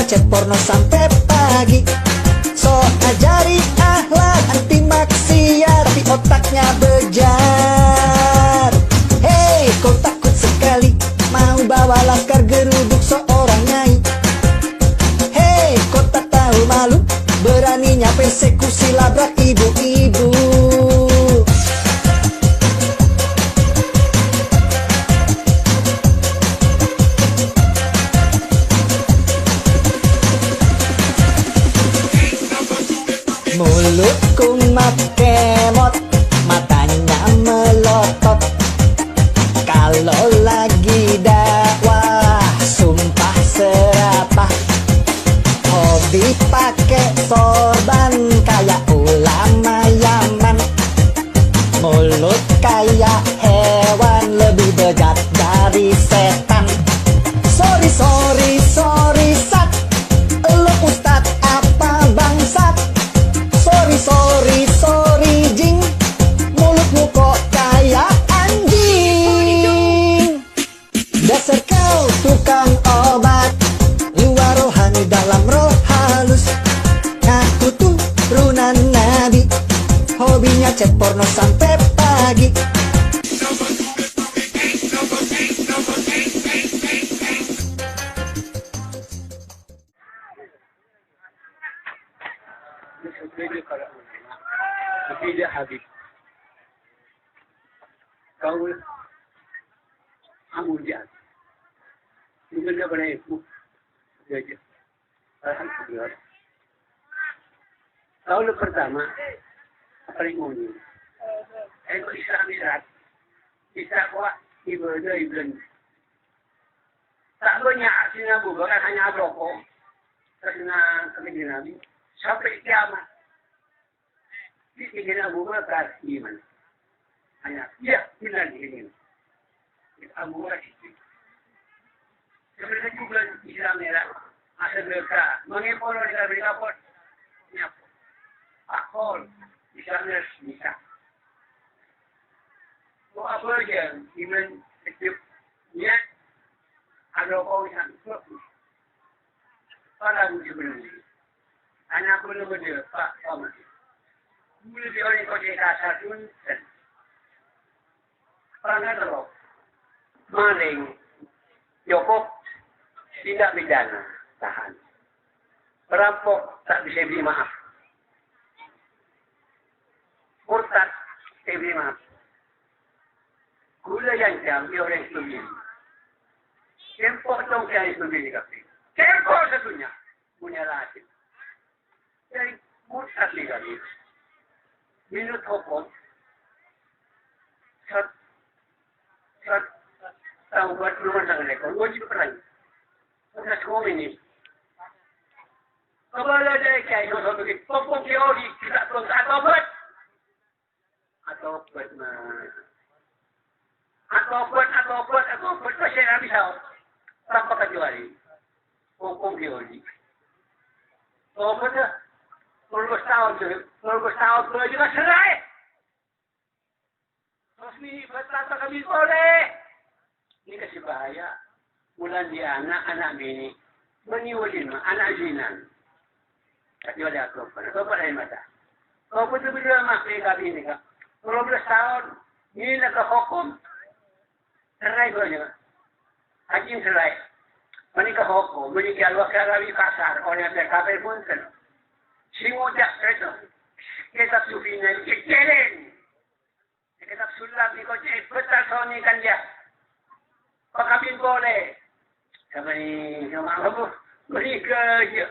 chat porno sampai pagi. So ajari akhlak anti maksiat, tapi otaknya bejar. Hei, kau takut sekali mau bawa laskar geruduk seorang nyai. Hei, kau tak tahu malu beraninya persekusi labrak ibu-ibu. Mulutku makemot, matanya melotot. Kalau lagi dakwah, sumpah serapah. Hobi pakai sorban, kayak ulama Yaman. Mulut kayak hewan, lebih bejat dari setan. Sorry, sorry, sorry, sat. Lo ustad apa bangsat? Sorry, sorry, sorry, jing. Mulutmu kok kayak anjing. Dasar kau tukang obat, luar rohani dalam roh halus. Ngaku turunan nabi, hobinya chat porno sampai pagi. Berbeda habis. Kau amudian. Mungkin dia pernah ikut. Jadi, alhamdulillah. Tahun pertama, apa yang ngomong? Aku Islam Irak. Islam kuat, ibadah ibn. Tak banyak sini bukan hanya rokok. Karena kemudian Nabi sampai kiamat. Di Abu Bakar iman. Hanya dia benar ini. Abu Bakar itu. Sebenarnya juga Islam Irak. Asal mereka mengepol dengan mereka pun. Akol Islam Irak bisa. So apa aja iman setiap niat ada kau yang fokus. Para sebenarnya. Anak pun berbeda Pak Omar. Mulai dari kota kasar pun, orang terlalu maling, Joko tidak pidana, tahan. Perampok tak bisa beri maaf. Murtad tak beri maaf. Gula yang jam, dia orang setuju. Kempok dong saya setuju kapi. Kempok satunya punya lasik. Jadi murtad ni kami. Minut hukum, saat tahu buat rumah tangga lekor, wajib perang. Maka sekolah ini, kalau ada kayak itu satu kita, popok teori kita perlu atau buat pasien habis tahu, tanpa kecuali popok teori. Oh betul. Lulus tahun tu juga serai. Resmi bertata kami boleh. Ini kasih bahaya. Bulan di anak bini. Meniwalin anak zinan. Tapi ada aku pada mata. Kau betul-betul makhluk kami ini kak. 12 tahun. Ini nak hukum. Serai kau juga. Hakim serai. Menikah hukum. Menikah luar kasar. Orang yang kafir pun kan. Simujak itu, kitab sufinya keren. Kitab sulap ni kau betul soni kan dia. Pakabin boleh. Kami apa beri kerja.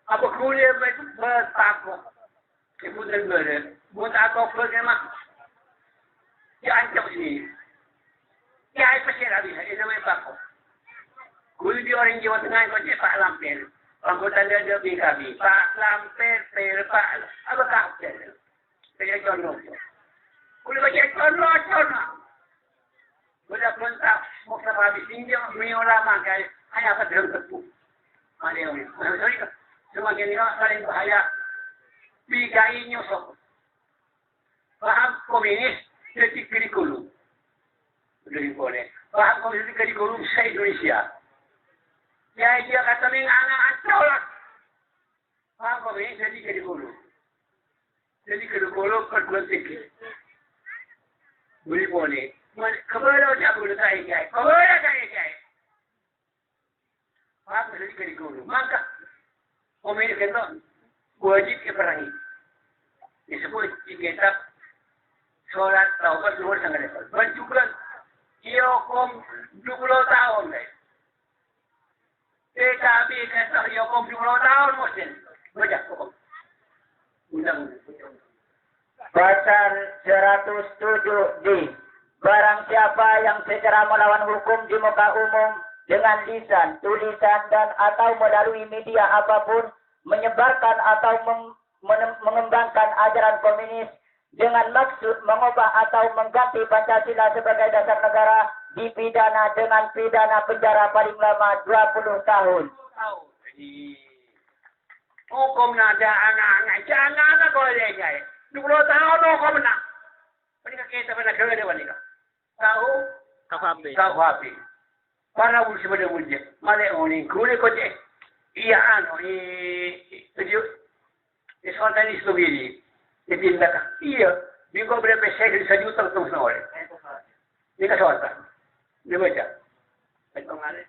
Apa kuliah bertakwa. Kemudian buat apa program? Ya ancam sini. Ya pasti lagi. Ini namanya takwa. Kuliah di orang Jawa Tengah kau Pak Lampir. Anggota dia BKB, Pak Lampir, Pak, apa kau? Saya contoh. Kuliah baca contoh. Kuliah pementah, mau habis ini punya ulama guys, hanya apa dalam tepu. Ada yang ini. Semakin ini paling bahaya. PKI nyosok. Paham komunis, jadi kurikulum. Jadi boleh. Paham komunis kurikulum se Indonesia. Ya dia kata mengangan colak. Apa ini jadi ke dulu. Jadi ke dulu perguruan tinggi. Boleh. Kebelah dia boleh kaya. Kebelah kaya. Apa jadi ke dulu. Maka ini kata wajib keperangi. Disebut di kitab sholat taubat luar sangat lepas. Bancukan ia hukum 20 tahun. PKB kata ia hukum 20 tahun mungkin. Baca hukum. Undang-undang. Pasal 107D. Barang siapa yang secara melawan hukum di muka umum dengan lisan, tulisan, dan atau melalui media apapun menyebarkan atau mengembangkan ajaran komunis dengan maksud mengubah atau mengganti Pancasila sebagai dasar negara dipidana dengan pidana penjara paling lama 20 tahun. Jadi hukum nada anak-anak, jangan boleh gaya. 20 tahun hukum nak. Mereka kita pernah kerja di mana? Tahu? KUHP. Para ulsi pada ulsi. Mana orang kulit kocek. Iya spontanis itu begini. Ditindakan. Iya. Dia kau berapa saya juta ketemu sama orang. Dia kasih orang. Dia baca. Baca mengalir.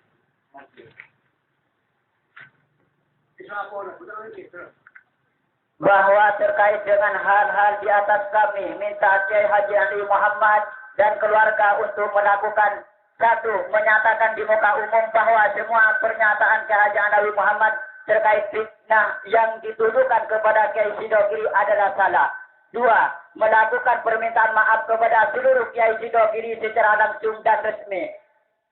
Bahwa terkait dengan hal-hal di atas kami minta Kiai Haji Ali Muhammad dan keluarga untuk melakukan satu, menyatakan di muka umum bahwa semua pernyataan Kiai Haji Ali Muhammad terkait fitnah yang dituduhkan kepada Kiai Sidogiri adalah salah. Dua, melakukan permintaan maaf kepada seluruh Kiai Sidogiri secara langsung dan resmi.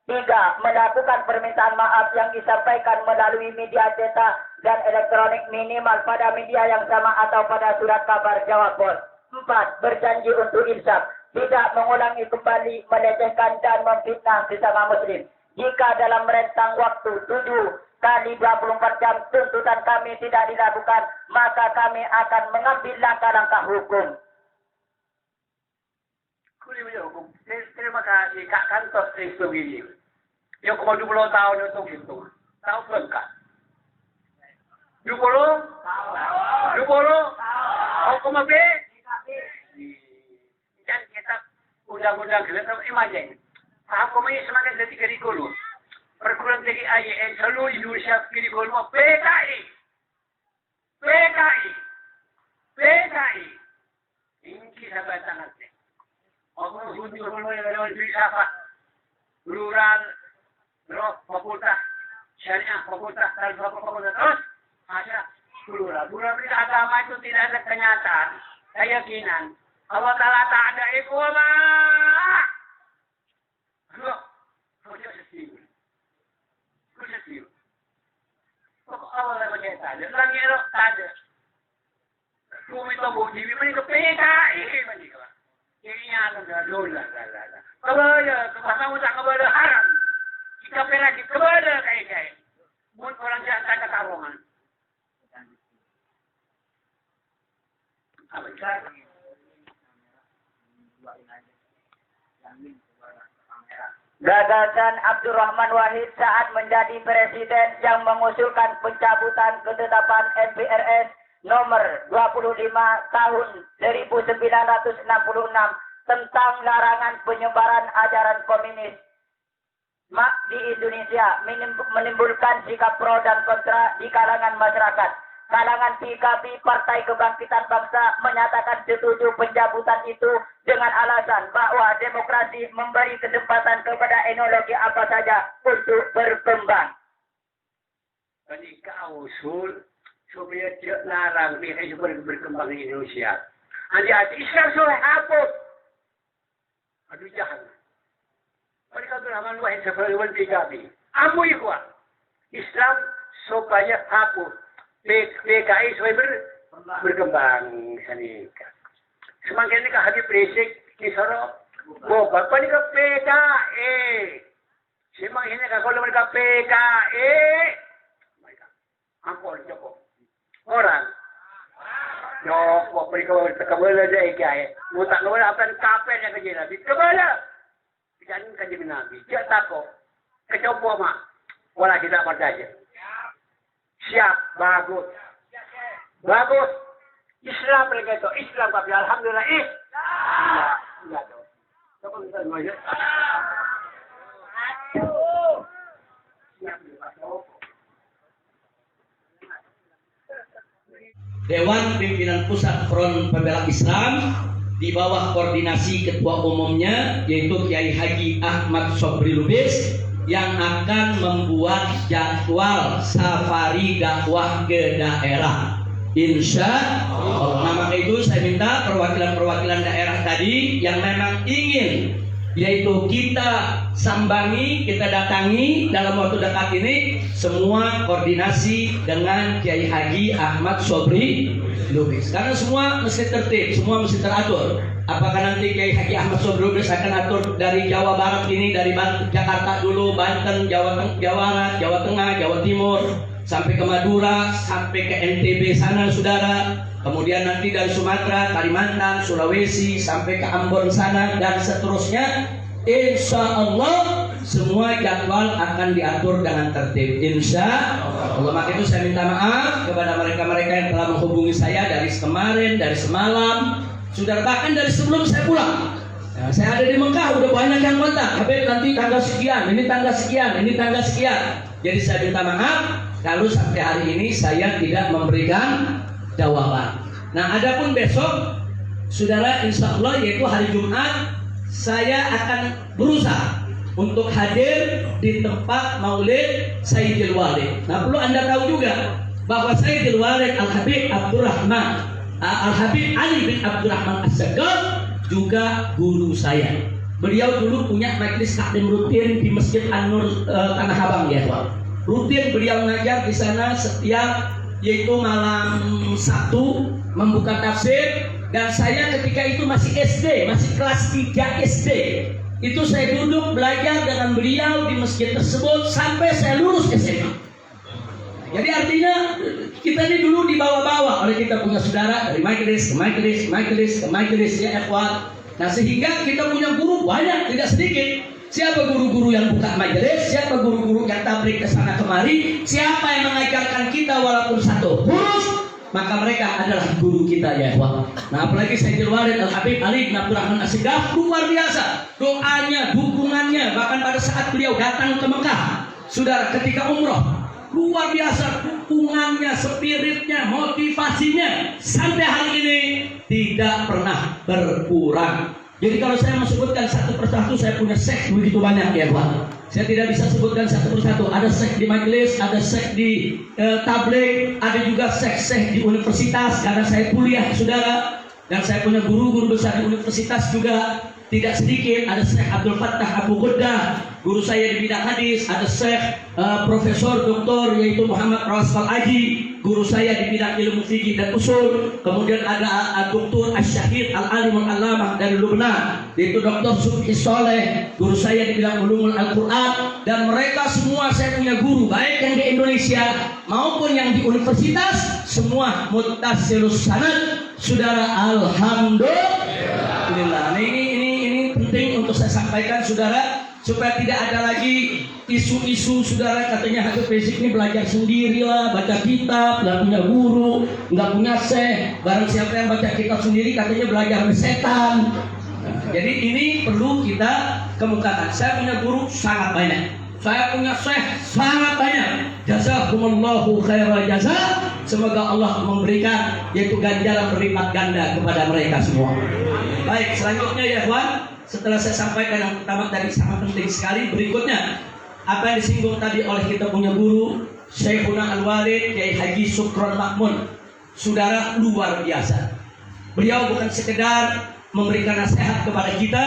Tiga, melakukan permintaan maaf yang disampaikan melalui media cetak dan elektronik minimal pada media yang sama atau pada surat kabar Jawa Pos. Empat, berjanji untuk insaf, tidak mengulangi kembali, melecehkan dan memfitnah sesama muslim. Jika dalam rentang waktu 7 kali 24 jam tuntutan kami tidak dilakukan, maka kami akan mengambil langkah-langkah hukum. Terima kasih Kak Kantor Kristo Gini. Yang kau 20 tahun untuk itu. Tahu lengkap. 20? 20? Hukum apa? Dan kita undang-undang kita imagine. Hukum ini semakin jadi kurikulum. Perguruan tinggi IAIN seluruh Indonesia kurikulum PKI. Ini kisah bahasa nanti. Orang sunjuk orang filsafat, plural, fakultas, syariah, fakultas, fakultas, terus ada plural. Plural itu agama itu tidak ada kenyataan, keyakinan. Allah Ta'ala tak ada ikoma. Kau setuju? Kok Allah tak percaya tak ada? Langit roh tak ada. Bumi tombol jiwi mereka PKI mereka. Ini adalah dolar. Kepada, kamu tak kepada haram. Kita pergi kepada kaya-kaya. Mungkin orang jahat tak ketarungan. Apa itu? Gagasan Abdurrahman Wahid saat menjadi presiden yang mengusulkan pencabutan ketetapan MPRS nomor 25 tahun 1966 tentang larangan penyebaran ajaran komunis di Indonesia menimbulkan sikap pro dan kontra di kalangan masyarakat. Kalangan PKB Partai Kebangkitan Bangsa menyatakan setuju pencabutan itu dengan alasan bahwa demokrasi memberi kesempatan kepada ideologi apa saja untuk berkembang. Jadi kau usul supaya tidak larang PKI berkembang di Indonesia. Hati-hati Islam sudah hapus. Aduh jahat. Mereka Abdurrahman Wahid sebagai PKB. Amui kuat. Islam supaya hapus. PKI supaya berkembang. Semakin ini Habib Rizik disorot. Bapak ini ke PKI. Semakin ini kalau mereka PKI. Ampun cukup. Orang. Joko mereka kebala dia ikai. Mutak kebala apa kapen yang kerja Nabi. Kebala. Jangan kerja Nabi. Dia takut. Kecoba mah. Wala kita percaya. Siap, bagus. Bagus. Islam mereka itu. Islam tapi alhamdulillah Islam. Enggak dong. Coba kita ngajak. Dewan Pimpinan Pusat Front Pembela Islam di bawah koordinasi ketua umumnya yaitu Kiai Haji Ahmad Sobri Lubis yang akan membuat jadwal safari dakwah ke daerah. Insya Allah. Nah, maka itu saya minta perwakilan-perwakilan daerah tadi yang memang ingin yaitu kita sambangi, kita datangi dalam waktu dekat ini, semua koordinasi dengan Kiai Haji Ahmad Sobri Lubis. Karena semua mesti tertib, semua mesti teratur. Apakah nanti Kiai Haji Ahmad Sobri Lubis akan atur dari Jawa Barat ini, dari Jakarta dulu, Banten, Jawa Barat, Jawa Tengah, Jawa Timur, sampai ke Madura, sampai ke NTB sana, saudara. Kemudian nanti dari Sumatera, Kalimantan, Sulawesi, sampai ke Ambon sana, dan seterusnya. Insya Allah semua jadwal akan diatur dengan tertib. Insya Allah. Maka itu saya minta maaf kepada mereka-mereka yang telah menghubungi saya dari kemarin, dari semalam, sudah bahkan dari sebelum saya pulang. Nah, saya ada di Mekah, udah banyak yang kontak. Habib nanti tanggal sekian, ini tanggal sekian, ini tanggal sekian. Jadi saya minta maaf kalau sampai hari ini saya tidak memberikan jawaban. Nah, adapun besok, saudara, insya Allah yaitu hari Jumat, saya akan berusaha untuk hadir di tempat Maulid Sayyidil Walid. Nah, perlu Anda tahu juga bahwa Sayyidil Walid Al-Habib Abdurrahman Al-Habib Ali bin Abdurrahman As-Sagaf juga guru saya. Beliau dulu punya majelis taklim rutin di Masjid An-Nur Tanah Abang, ya, Pak. Rutin beliau ngajar di sana setiap yaitu malam Sabtu membuka tafsir, dan saya ketika itu masih SD, masih kelas 3 SD. Itu saya duduk belajar dengan beliau di masjid tersebut sampai saya lulus SMA. Jadi artinya kita ini dulu dibawa-bawa oleh kita punya saudara dari majelis ke majelis, majelis ke majelis, ya ikhwan. Nah, sehingga kita punya guru banyak, tidak sedikit. Siapa guru-guru yang buka majelis, siapa guru-guru yang tablik ke sana kemari, siapa yang mengajarkan kita walaupun satu huruf, maka mereka adalah guru kita, ya ikhwan. Nah, apalagi Sayyidil Walid Al-Habib Ali bin Abdurrahman As-Sagaf, luar biasa doanya, dukungannya, bahkan pada saat beliau datang ke Mekah, saudara, ketika umroh, luar biasa dukungannya, spiritnya, motivasinya sampai hari ini tidak pernah berkurang. Jadi kalau saya sebutkan satu persatu, saya punya seks begitu banyak, ya Pak. Saya tidak bisa sebutkan satu persatu. Ada seks di majelis, ada seks di tabligh, ada juga seks di universitas karena saya kuliah, saudara. Dan saya punya guru-guru besar di universitas juga tidak sedikit. Ada Syekh Abdul Fattah Abu Ghuddah, guru saya di bidang hadis. Ada Syekh Profesor Doktor yaitu Muhammad Rawasfal Aji, guru saya di bidang ilmu fikih dan usul. Kemudian ada Dr. Asy-Syahid Al-Alimul Allamah dari Lubnan, yaitu Dr. Subhi Soleh, guru saya di bidang ulumul Al-Quran. Dan mereka semua saya punya guru, baik yang di Indonesia maupun yang di universitas, semua muttasilus sanad, saudara. Alhamdulillah. Nah, ini penting untuk saya sampaikan, saudara, supaya tidak ada lagi isu-isu, saudara, katanya Habib Rizik ini belajar sendirilah, baca kitab, nggak punya guru, nggak punya syekh. Barang siapa yang baca kitab sendiri katanya belajar dari setan. Nah, jadi ini perlu kita kemukakan. Saya punya guru sangat banyak, saya punya syekh sangat banyak. Jazakumullahu khairal jazaa. Semoga Allah memberikan yaitu ganjaran berlipat ganda kepada mereka semua. Baik, selanjutnya ya kawan, setelah saya sampaikan yang pertama tadi sangat penting sekali, berikutnya apa yang disinggung tadi oleh kita punya guru Syekhuna Al-Walid Kiai Haji Sukron Makmun, saudara, luar biasa. Beliau bukan sekedar memberikan nasihat kepada kita,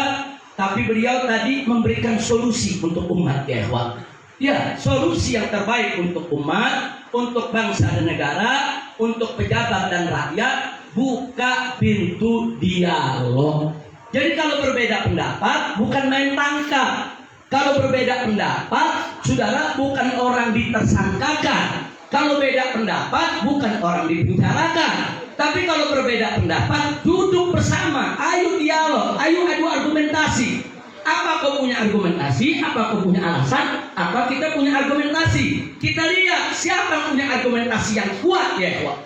tapi beliau tadi memberikan solusi untuk umat, ya kawan. Ya, solusi yang terbaik untuk umat, untuk bangsa dan negara, untuk pejabat dan rakyat. Buka pintu dialog. Jadi kalau berbeda pendapat bukan main tangkap. Kalau berbeda pendapat, saudara, bukan orang ditersangkakan. Kalau beda pendapat bukan orang dipenjarakan. Tapi kalau berbeda pendapat, duduk bersama, ayo dialog, ayo adu argumentasi. Apa kau punya argumentasi? Apa kau punya alasan? Apa kita punya argumentasi? Kita lihat siapa yang punya argumentasi yang kuat ya ikhwan.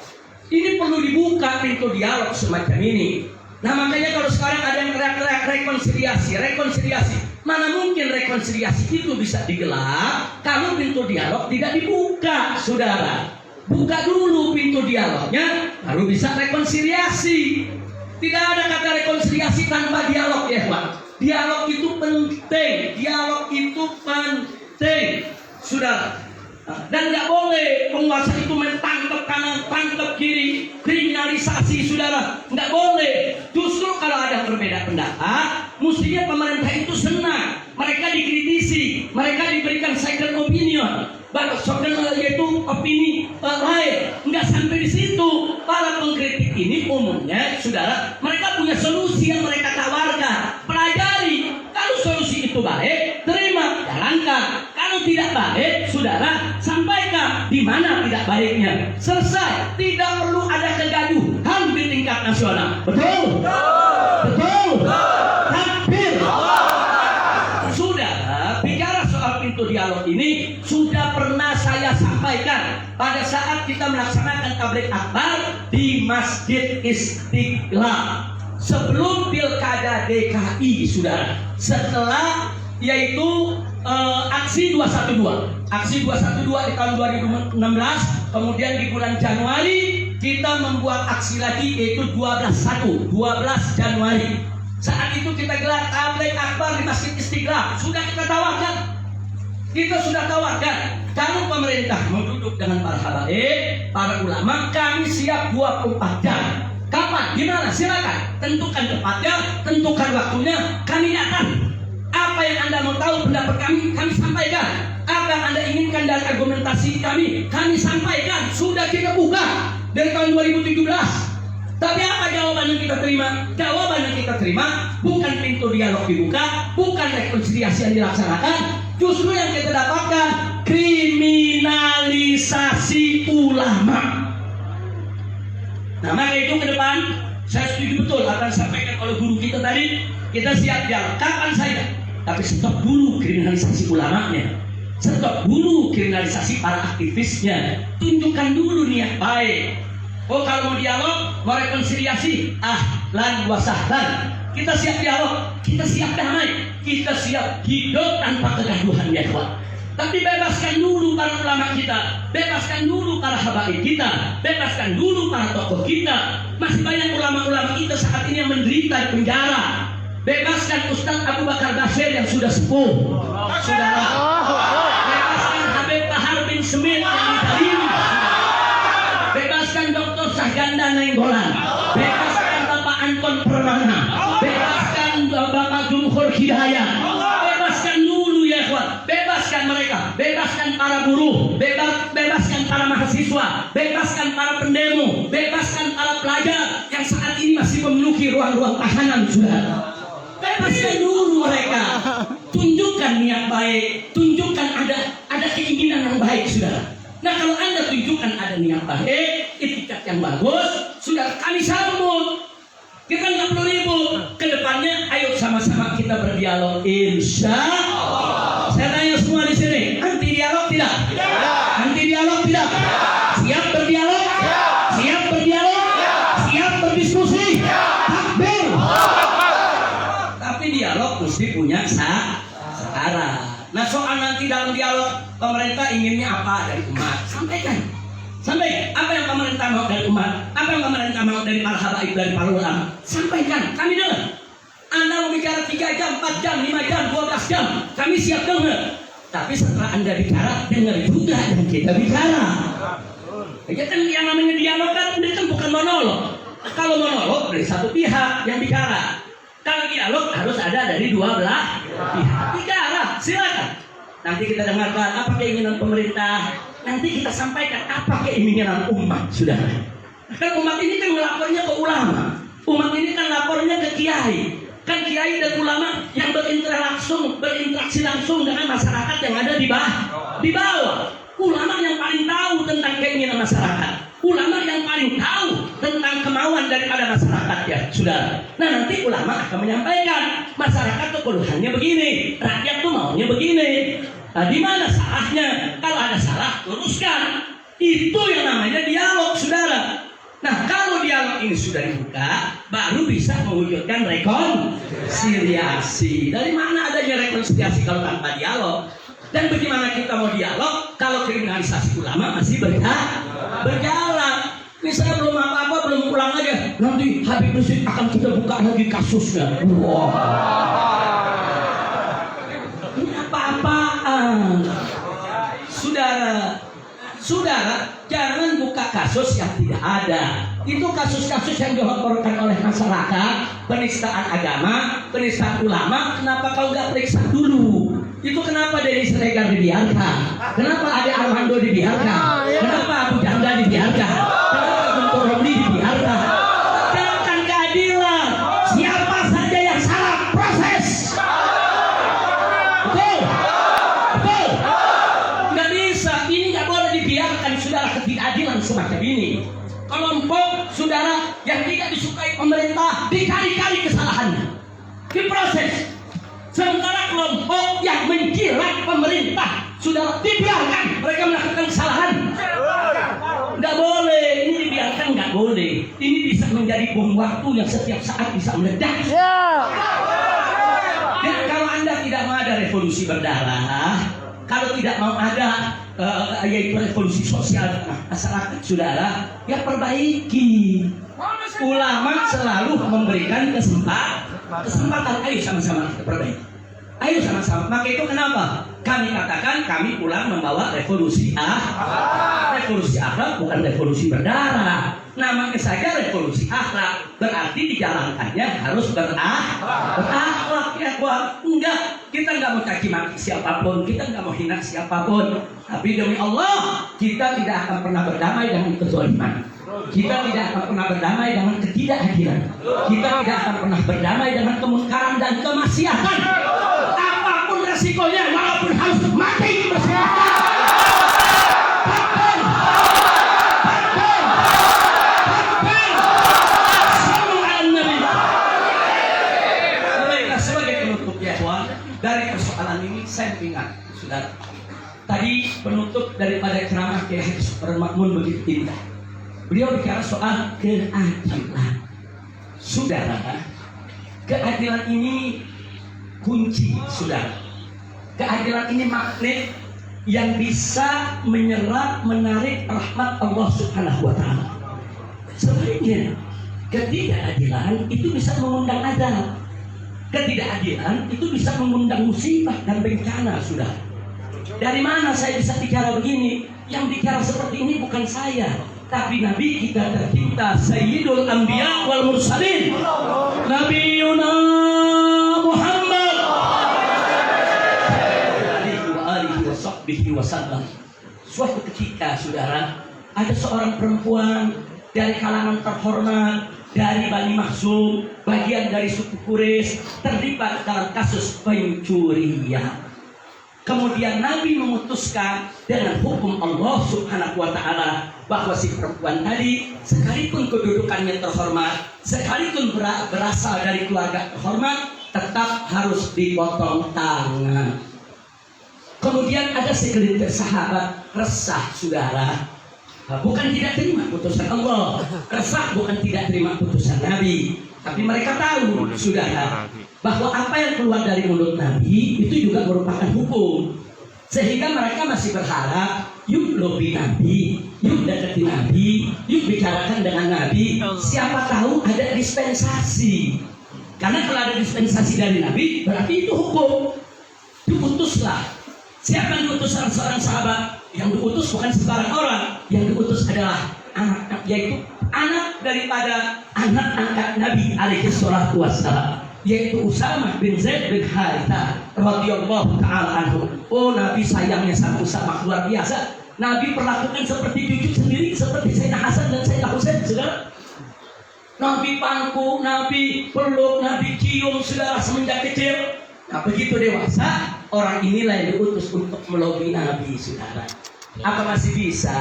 Ini perlu dibuka pintu dialog semacam ini. Nah makanya kalau sekarang ada yang teriak-teriak rekonsiliasi. Mana mungkin rekonsiliasi itu bisa digelar kalau pintu dialog tidak dibuka, saudara. Buka dulu pintu dialognya, baru bisa rekonsiliasi. Tidak ada kata rekonsiliasi tanpa dialog ya Pak. Dialog itu penting, saudara. Dan nggak boleh penguasa itu mentangkap kanan, tangkap kiri, kriminalisasi, saudara. Nggak boleh. Justru kalau ada berbeda pendapat, mestinya pemerintah itu senang. Mereka dikritisi, mereka diberikan second opinion. Yaitu opini lain. Nggak sampai di situ. Para pengkritik ini umumnya, saudara, mereka punya solusi yang mereka tawarkan. Pelajari. Kalau solusi itu baik, terima, jalankan. Kalau tidak baik, saudara, sampaikan di mana tidak baiknya. Selesai. Tidak perlu ada kegaduhan di tingkat nasional. Betul? Betul? Takbir. Saudara, bicara soal pintu dialog ini sudah pernah saya sampaikan pada saat kita melaksanakan tabligh akbar di Masjid Istiqlal sebelum Pilkada DKI, saudara. Setelah yaitu aksi 212. Aksi 212 di tahun 2016, kemudian di bulan Januari kita membuat aksi lagi yaitu 12 Januari. Saat itu kita gelar tabligh akbar di Masjid Istiqlal. Sudah kita tawarkan. Kalau pemerintah mau duduk dengan para habaib, para ulama, kami siap 24 jam. Kapan? Gimana? Silakan. Tentukan tempatnya, tentukan waktunya, kami datang. Apa yang Anda mau tahu pendapat kami sampaikan. Apa yang Anda inginkan dari argumentasi kami sampaikan. Sudah kita buka dari tahun 2017. Tapi apa jawaban yang kita terima? Jawaban yang kita terima bukan pintu dialog dibuka, bukan rekonsiliasi yang dilaksanakan. Justru yang kita dapatkan kriminalisasi ulama. Nah, maka itu ke depan saya setuju betul apa yang disampaikan oleh guru kita tadi. Kita siap dialog kapan saja, tapi stop dulu kriminalisasi ulamanya, stop dulu kriminalisasi para aktivisnya. Tunjukkan dulu niat baik. Oh, kalau mau dialog, mau rekonsiliasi, ahlan wa sahlan. Kita siap dialog, kita siap damai, kita siap hidup tanpa kegaduhan ya kawan. Tapi bebaskan dulu para ulama kita, bebaskan dulu para habaib kita, bebaskan dulu para tokoh kita. Masih banyak ulama-ulama kita saat ini yang menderita di penjara. Bebaskan Ustaz Abu Bakar Basir yang sudah sepuh, saudara. Bebaskan Habib Bahar bin Smith yang dizalimi. Bebaskan Dr. Sahganda Nainggolan. Bebaskan Bapak Anton Permana. Bebaskan Bapak Jumhur Hidayah. Bebaskan dulu ya kawan. Bebaskan mereka. Bebaskan para buruh. Bebaskan para mahasiswa. Bebaskan para pendemo. Bebaskan para pelajar yang saat ini masih memenuhi ruang-ruang tahanan, saudara. Bebaskan dulu mereka. Tunjukkan niat baik. Tunjukkan ada keinginan yang baik, saudara. Nah, kalau Anda tunjukkan ada niat baik, etikat yang bagus, sudah kami sambut. Kita nggak perlu ribut. Kedepannya, ayo sama-sama kita berdialog. Insya Allah. Saya tanya semua di sini, anti dialog tidak? Anti dialog tidak? Siap berdialog? Siap berdialog? Siap berdiskusi? Takbir. Tapi dialog mesti punya syarat. Nah, soal nanti dalam dialog pemerintah inginnya apa dari umat, sampaikan. Apa yang pemerintah mau dari umat, apa yang pemerintah mau dari para habaib, dari para ulama, sampaikan. Kami dengar. Anda mau bicara 3 jam, 4 jam, 5 jam, 12 jam, kami siap dengar. Tapi setelah Anda bicara, dengar juga dan kita bicara. Ya kan yang namanya dialog kan bukan monolog. Kalau monolog dari satu pihak yang bicara. Kalau dialog harus ada dari dua belah pihak. Bicara, silakan. Nanti kita dengarkan apa keinginan pemerintah. Nanti kita sampaikan apa keinginan umat, sudah. Kan umat ini kan melapornya ke ulama. Umat ini kan lapornya ke kiai. Kan kiai dan ulama yang berinteraksi langsung dengan masyarakat yang ada di bawah. Ulama yang paling tahu tentang keinginan masyarakat. Ulama yang paling tahu tentang kemauan daripada masyarakat ya. saudara. Nah nanti ulama akan menyampaikan masyarakat tuh keluhannya begini, rakyat tuh maunya begini. Nah di mana salahnya? Kalau ada salah luruskan. Itu yang namanya dialog, saudara. Nah kalau dialog ini sudah dibuka, baru bisa mewujudkan rekonsiliasi. Dari mana adanya rekonsiliasi kalau tanpa dialog? Dan bagaimana kita mau dialog kalau kriminalisasi ulama masih berjalan? Ini saya belum apa-apa, belum pulang aja. Nanti Habib Rizik akan kita buka lagi kasusnya. Wah. Ini apa-apaan? Saudara, jangan buka kasus yang tidak ada. Itu kasus-kasus yang dilaporkan oleh masyarakat, penistaan agama, penistaan ulama. Kenapa kau nggak periksa dulu? Itu kenapa Denny Siregar dibiarkan? Kenapa Ade Armando dibiarkan? Kenapa Abu Janda dibiarkan? Kenapa Guntur Romli dibiarkan? Tegakkan keadilan. Siapa saja yang salah, proses. Betul? Nggak bisa. Ini nggak boleh dibiarkan, saudara, ketidakadilan semacam ini. Kelompok saudara yang tidak disukai pemerintah dikali-kali kesalahannya, diproses. Sementara kelompok yang menjilat pemerintah sudah dibiarkan mereka melakukan kesalahan. Nggak boleh, ini dibiarkan nggak boleh. Ini bisa menjadi bom waktu yang setiap saat bisa meledak. Dan kalau Anda tidak mau ada revolusi berdarah, kalau tidak mau ada yaitu revolusi sosial masyarakat, saudara, ya perbaiki. Ulama selalu memberikan kesempatan. Ayo sama-sama kita perbaiki. Ayo sama-sama. Maka itu kenapa kami katakan kami pulang membawa revolusi akhlak, bukan revolusi berdarah. Namanya saja revolusi akhlak, berarti dijalankannya harus berakhlak ya kuat. Enggak, kita nggak mau caci maki siapapun, kita nggak mau hina siapapun. Tapi demi Allah, kita tidak akan pernah berdamai dengan kezaliman. Kita tidak akan pernah berdamai dengan ketidakadilan. Kita tidak akan pernah berdamai dengan kemungkaran dan kemaksiatan. Apapun resikonya, walaupun harus mati bersama. Sebagai penutup ya, dari persoalan ini saya ingat, saudara. Tadi penutup daripada ceramah Kiai Haji Supratman begitu indah. Beliau bicara soal keadilan. Saudara, keadilan ini kunci, saudara. Keadilan ini magnet yang bisa menyerap, menarik rahmat Allah Subhanahu wa Ta'ala. Sebaliknya, ketidakadilan itu bisa mengundang azab. Ketidakadilan itu bisa mengundang musibah dan bencana, saudara. Dari mana saya bisa bicara begini? Yang bicara seperti ini bukan saya, tapi Nabi kita tercinta, Sayyidul Anbiya wal Mursalin, Nabi Yuna Muhammad alaihi wasallam. Suatu ketika, saudara, ada seorang perempuan dari kalangan terhormat dari Bani Makhzum, bagian dari suku Quraisy, terlibat dalam kasus pencurian. Kemudian Nabi memutuskan dengan hukum Allah Subhanahu wa Ta'ala bahwa si perempuan tadi, sekalipun kedudukannya terhormat, sekalipun berasal dari keluarga terhormat, tetap harus dipotong tangan. Kemudian ada segelintir sahabat resah, saudara. Bukan tidak terima putusan Allah, resah bukan tidak terima putusan Nabi, tapi mereka tahu, saudara, bahwa apa yang keluar dari mulut Nabi itu juga merupakan hukum. Sehingga mereka masih berharap, yuk lobi Nabi, yuk dekati Nabi, yuk bicarakan dengan Nabi. Siapa tahu ada dispensasi. Karena kalau ada dispensasi dari Nabi, berarti itu hukum. Diutuslah. Siapa yang diutus seorang sahabat? Yang diutus bukan sembarang orang. Yang diutus adalah anak, yaitu anak daripada anak angkat Nabi alaihi salatu wassalam, yaitu Usamah bin Zaid bin Harithah radhiyallahu ta'ala anhu. Oh, Nabi sayangnya sama Usamah luar biasa. Nabi perlakukan seperti cucu sendiri, seperti Sayyidina Hasan dan Sayyidina Husain, saudara. Nabi pangku, Nabi peluk, Nabi cium, saudara, semenjak kecil. Nah, begitu dewasa, orang inilah yang diutus untuk melobi Nabi, saudara. Apa masih bisa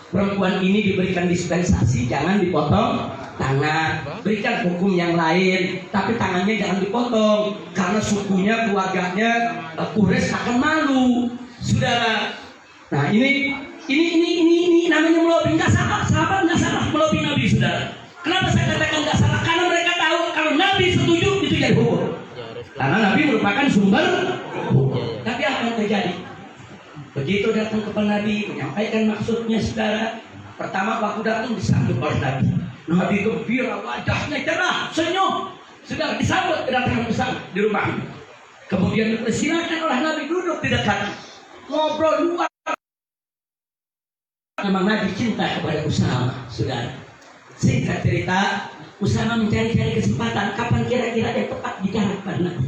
perempuan ini diberikan dispensasi, jangan dipotong tangan, berikan hukum yang lain, tapi tangannya jangan dipotong karena sukunya, keluarganya Quraisy akan malu, saudara. Nah ini namanya melobi, nggak salah, sahabat nggak salah melobi Nabi, saudara. Kenapa saya katakan nggak salah? Karena mereka tahu kalau Nabi setuju itu jadi hukum. Karena Nabi merupakan sumber hukum. Tapi apa yang terjadi? Begitu datang kepada Nabi menyampaikan maksudnya, saudara. Pertama waktu datang disambut oleh Nabi. Nabi gembira, wajahnya cerah, senyum. Sudah disambut kedatangan besar di rumah. Kemudian dipersilakan oleh Nabi duduk di dekat, ngobrol luar. Memang Nabi cinta kepada Usama, saudara. Singkat cerita, Usama mencari-cari kesempatan kapan kira-kira yang tepat bicara kepada Nabi.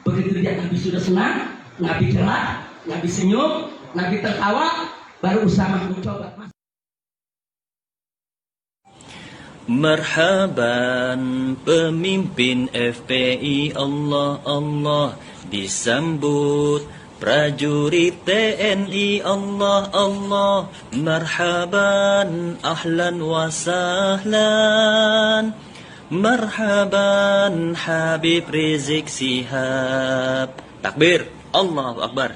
Begitu lihat Nabi sudah senang, Nabi cerah, Nabi senyum, Nabi tertawa, baru Usama mencoba. Marhaban pemimpin FPI, Allah Allah disambut prajurit TNI, Allah Allah. Marhaban ahlan wa sahlan, marhaban Habib Rizik Sihab. Takbir, Allahu Akbar.